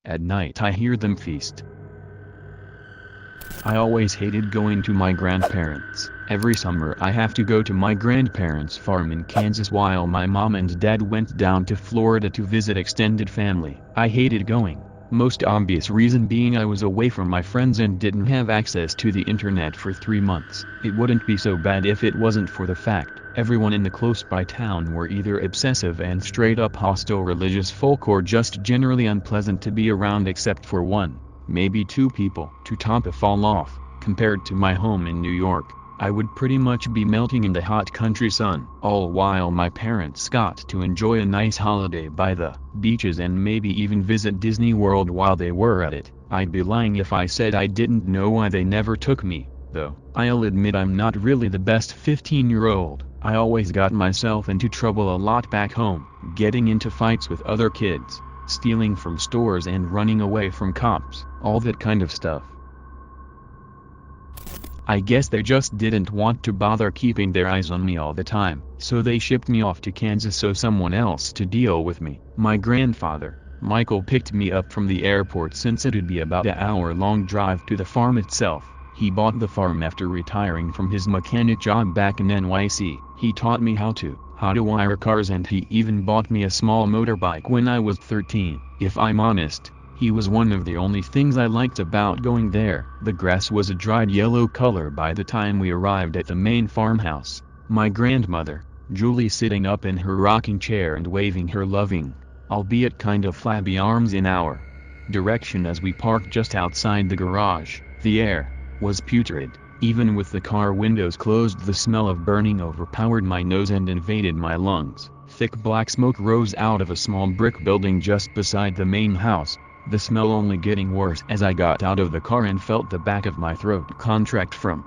At night I hear them feast. I always hated going to my grandparents'. Every summer I have to go to my grandparents' farm in Kansas while my mom and dad went down to Florida to visit extended family. I hated going. Most obvious reason being I was away from my friends and didn't have access to the internet for 3 months. It wouldn't be so bad if it wasn't for the fact everyone in the close-by town were either obsessive and straight-up hostile religious folk or just generally unpleasant to be around except for one, maybe two people. To top it all off, compared to my home in New York, I would pretty much be melting in the hot country sun. All while my parents got to enjoy a nice holiday by the beaches and maybe even visit Disney World while they were at it. I'd be lying if I said I didn't know why they never took me, though. I'll admit I'm not really the best 15-year-old. I always got myself into trouble a lot back home, getting into fights with other kids, stealing from stores and running away from cops, all that kind of stuff. I guess they just didn't want to bother keeping their eyes on me all the time, so they shipped me off to Kansas so someone else to deal with me. My grandfather, Michael, picked me up from the airport since it'd be about an hour-long drive to the farm itself. He bought the farm after retiring from his mechanic job back in NYC. He taught me how to wire cars, and he even bought me a small motorbike when I was 13. If I'm honest, he was one of the only things I liked about going there. The grass was a dried yellow color by the time we arrived at the main farmhouse. My grandmother, Julie, sitting up in her rocking chair and waving her loving, albeit kind of flabby arms in our direction as we parked just outside the garage. The air was putrid. Even with the car windows closed, the smell of burning overpowered my nose and invaded my lungs. Thick black smoke rose out of a small brick building just beside the main house, the smell only getting worse as I got out of the car and felt the back of my throat contract from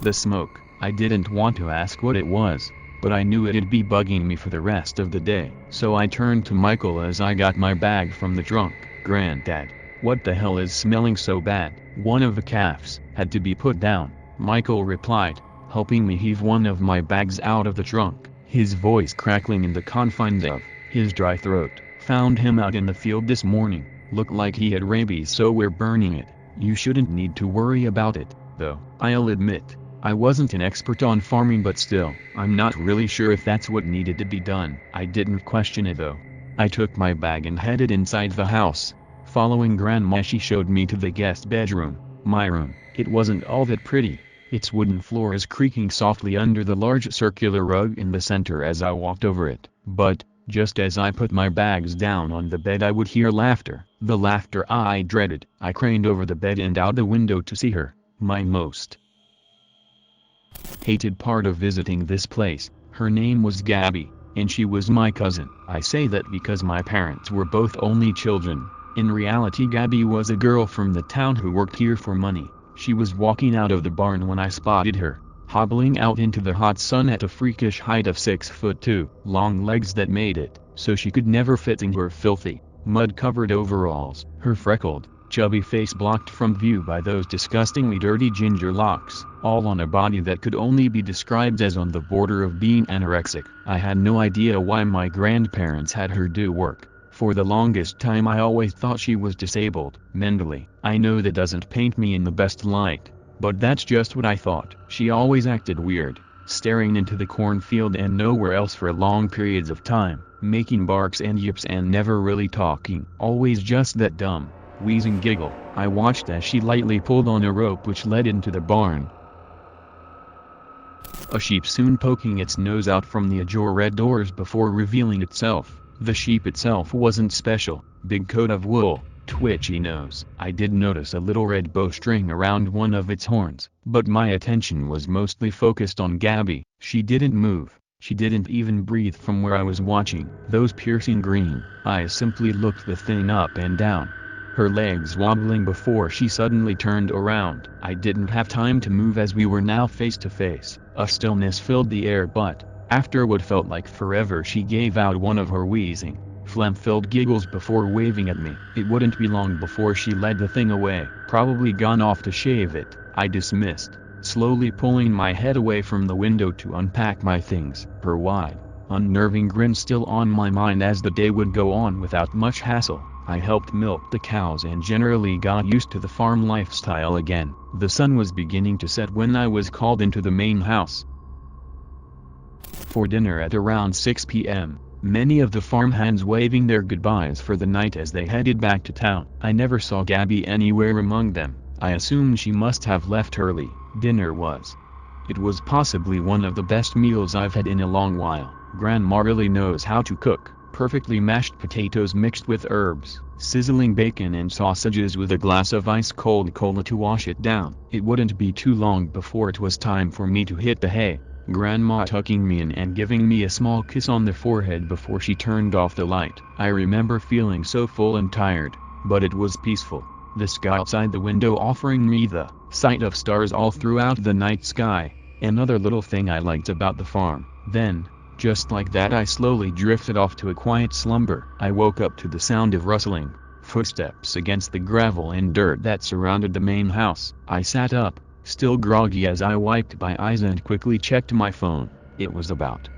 the smoke. I didn't want to ask what it was, but I knew it'd be bugging me for the rest of the day. So I turned to Michael as I got my bag from the trunk. "Granddad, what the hell is smelling so bad?" "One of the calves had to be put down," Michael replied, helping me heave one of my bags out of the trunk, his voice crackling in the confines of his dry throat. "Found him out in the field this morning. Looked like he had rabies, so we're burning it. You shouldn't need to worry about it, though." I'll admit, I wasn't an expert on farming, but still, I'm not really sure if that's what needed to be done. I didn't question it though. I took my bag and headed inside the house. Following Grandma, she showed me to the guest bedroom, my room. It wasn't all that pretty. Its wooden floor is creaking softly under the large circular rug in the center as I walked over it. But, just as I put my bags down on the bed, I would hear laughter. The laughter I dreaded. I craned over the bed and out the window to see her. My most hated part of visiting this place. Her name was Gabby, and she was my cousin. I say that because my parents were both only children. In reality, Gabby was a girl from the town who worked here for money. She was walking out of the barn when I spotted her, hobbling out into the hot sun at a freakish height of 6'2", long legs that made it so she could never fit in her filthy, mud-covered overalls, her freckled, chubby face blocked from view by those disgustingly dirty ginger locks, all on a body that could only be described as on the border of being anorexic. I had no idea why my grandparents had her do work. For the longest time I always thought she was disabled mentally. I know that doesn't paint me in the best light, but that's just what I thought. She always acted weird, staring into the cornfield and nowhere else for long periods of time, making barks and yips and never really talking. Always just that dumb, wheezing giggle. I watched as she lightly pulled on a rope which led into the barn. A sheep soon poking its nose out from the ajar red doors before revealing itself. The sheep itself wasn't special. Big coat of wool, twitchy nose. I did notice a little red bowstring around one of its horns, but my attention was mostly focused on Gabby. She didn't move. She didn't even breathe from where I was watching. Those piercing green eyes simply looked the thing up and down, her legs wobbling before she suddenly turned around. I didn't have time to move as we were now face to face. A stillness filled the air, but after what felt like forever, she gave out one of her wheezing, phlegm-filled giggles before waving at me. It wouldn't be long before she led the thing away. Probably gone off to shave it, I dismissed, slowly pulling my head away from the window to unpack my things. Her wide, unnerving grin still on my mind as the day would go on without much hassle. I helped milk the cows and generally got used to the farm lifestyle again. The sun was beginning to set when I was called into the main house for dinner at around 6 p.m. Many of the farmhands waving their goodbyes for the night as they headed back to town. I never saw Gabby anywhere among them. I assumed she must have left early. Dinner was. It was possibly one of the best meals I've had in a long while. Grandma really knows how to cook. Perfectly mashed potatoes mixed with herbs, sizzling bacon and sausages with a glass of ice-cold cola to wash it down. It wouldn't be too long before it was time for me to hit the hay. Grandma tucking me in and giving me a small kiss on the forehead before she turned off the light. I remember feeling so full and tired, but it was peaceful. The sky outside the window offering me the sight of stars all throughout the night sky. Another little thing I liked about the farm. Then, just like that, I slowly drifted off to a quiet slumber. I woke up to the sound of rustling footsteps against the gravel and dirt that surrounded the main house. I sat up, still groggy, as I wiped my eyes and quickly checked my phone. It was about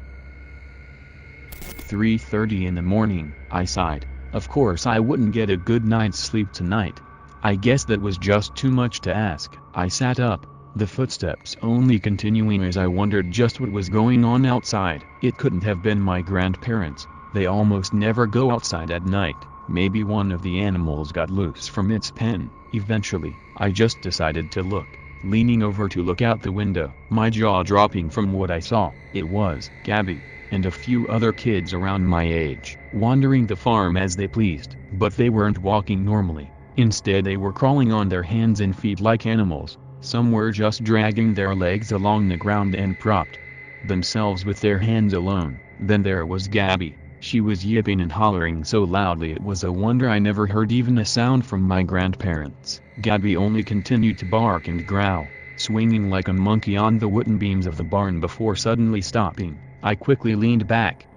3:30 in the morning. I sighed. Of course I wouldn't get a good night's sleep tonight. I guess that was just too much to ask. I sat up, the footsteps only continuing as I wondered just what was going on outside. It couldn't have been my grandparents. They almost never go outside at night. Maybe one of the animals got loose from its pen. Eventually, I just decided to look, leaning over to look out the window, my jaw dropping from what I saw. It was Gabby and a few other kids around my age, wandering the farm as they pleased. But they weren't walking normally. Instead they were crawling on their hands and feet like animals. Some were just dragging their legs along the ground and propped themselves with their hands alone. Then there was Gabby. She was yipping and hollering so loudly it was a wonder I never heard even a sound from my grandparents. Gabby only continued to bark and growl, swinging like a monkey on the wooden beams of the barn before suddenly stopping. I quickly leaned back,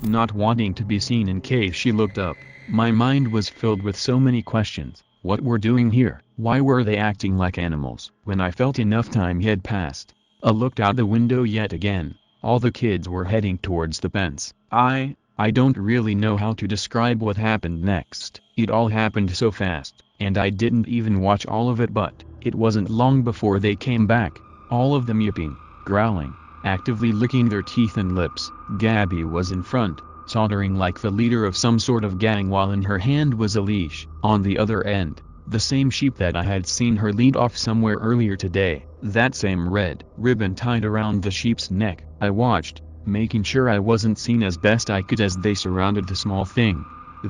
not wanting to be seen in case she looked up. My mind was filled with so many questions. What were doing here? Why were they acting like animals? When I felt enough time had passed, I looked out the window yet again. All the kids were heading towards the fence. I don't really know how to describe what happened next. It all happened so fast, and I didn't even watch all of it, but it wasn't long before they came back, all of them yipping, growling, actively licking their teeth and lips. Gabby was in front, sauntering like the leader of some sort of gang, while in her hand was a leash. On the other end, the same sheep that I had seen her lead off somewhere earlier today, that same red ribbon tied around the sheep's neck. I watched, making sure I wasn't seen as best I could as they surrounded the small thing,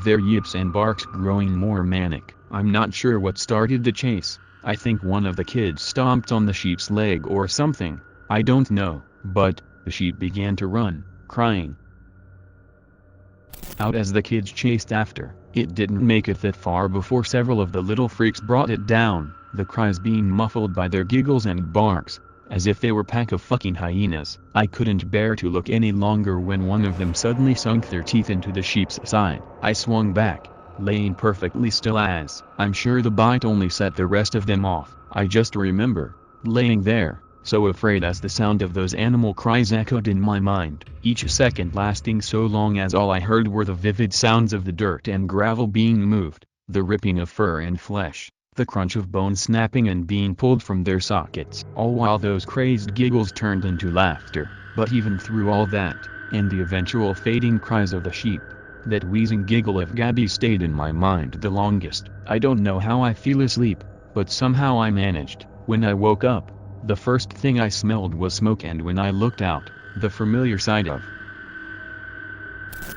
their yips and barks growing more manic. I'm not sure what started the chase. I think one of the kids stomped on the sheep's leg or something. I don't know, but the sheep began to run, crying out as the kids chased after. It didn't make it that far before several of the little freaks brought it down, the cries being muffled by their giggles and barks, as if they were a pack of fucking hyenas. I couldn't bear to look any longer when one of them suddenly sunk their teeth into the sheep's side. I swung back, laying perfectly still, as I'm sure the bite only set the rest of them off. I just remember laying there, so afraid as the sound of those animal cries echoed in my mind, each second lasting so long as all I heard were the vivid sounds of the dirt and gravel being moved, the ripping of fur and flesh, the crunch of bones snapping and being pulled from their sockets, all while those crazed giggles turned into laughter. But even through all that, and the eventual fading cries of the sheep, that wheezing giggle of Gabby stayed in my mind the longest. I don't know how I fell asleep, but somehow I managed. When I woke up, the first thing I smelled was smoke, and when I looked out, the familiar sight of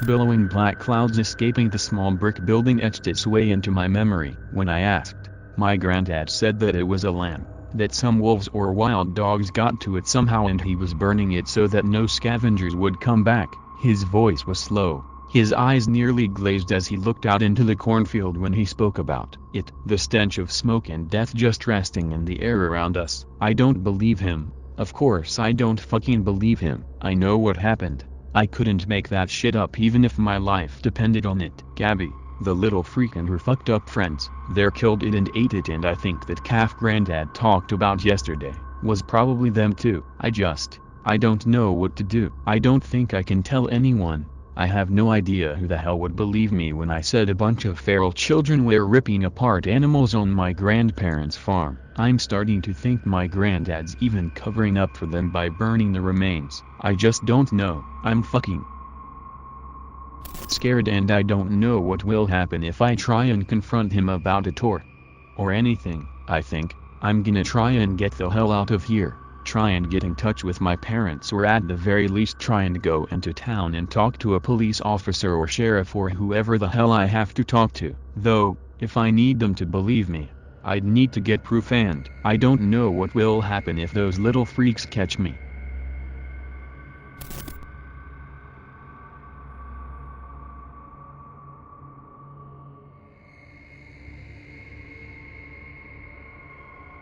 billowing black clouds escaping the small brick building etched its way into my memory. When I asked, my granddad said that it was a lamb, that some wolves or wild dogs got to it somehow and he was burning it so that no scavengers would come back. His voice was slow, his eyes nearly glazed as he looked out into the cornfield when he spoke about it. The stench of smoke and death just resting in the air around us. I don't believe him. Of course I don't fucking believe him. I know what happened. I couldn't make that shit up even if my life depended on it. Gabby, the little freak, and her fucked up friends, they're killed it and ate it, and I think that calf granddad talked about yesterday was probably them too. I don't know what to do. I don't think I can tell anyone. I have no idea who the hell would believe me when I said a bunch of feral children were ripping apart animals on my grandparents' farm. I'm starting to think my granddad's even covering up for them by burning the remains. I just don't know. I'm fucking scared and I don't know what will happen if I try and confront him about it or anything. I think I'm gonna try and get the hell out of here. Try and get in touch with my parents, or at the very least try and go into town and talk to a police officer or sheriff or whoever the hell I have to talk to. Though, if I need them to believe me, I'd need to get proof, and I don't know what will happen if those little freaks catch me.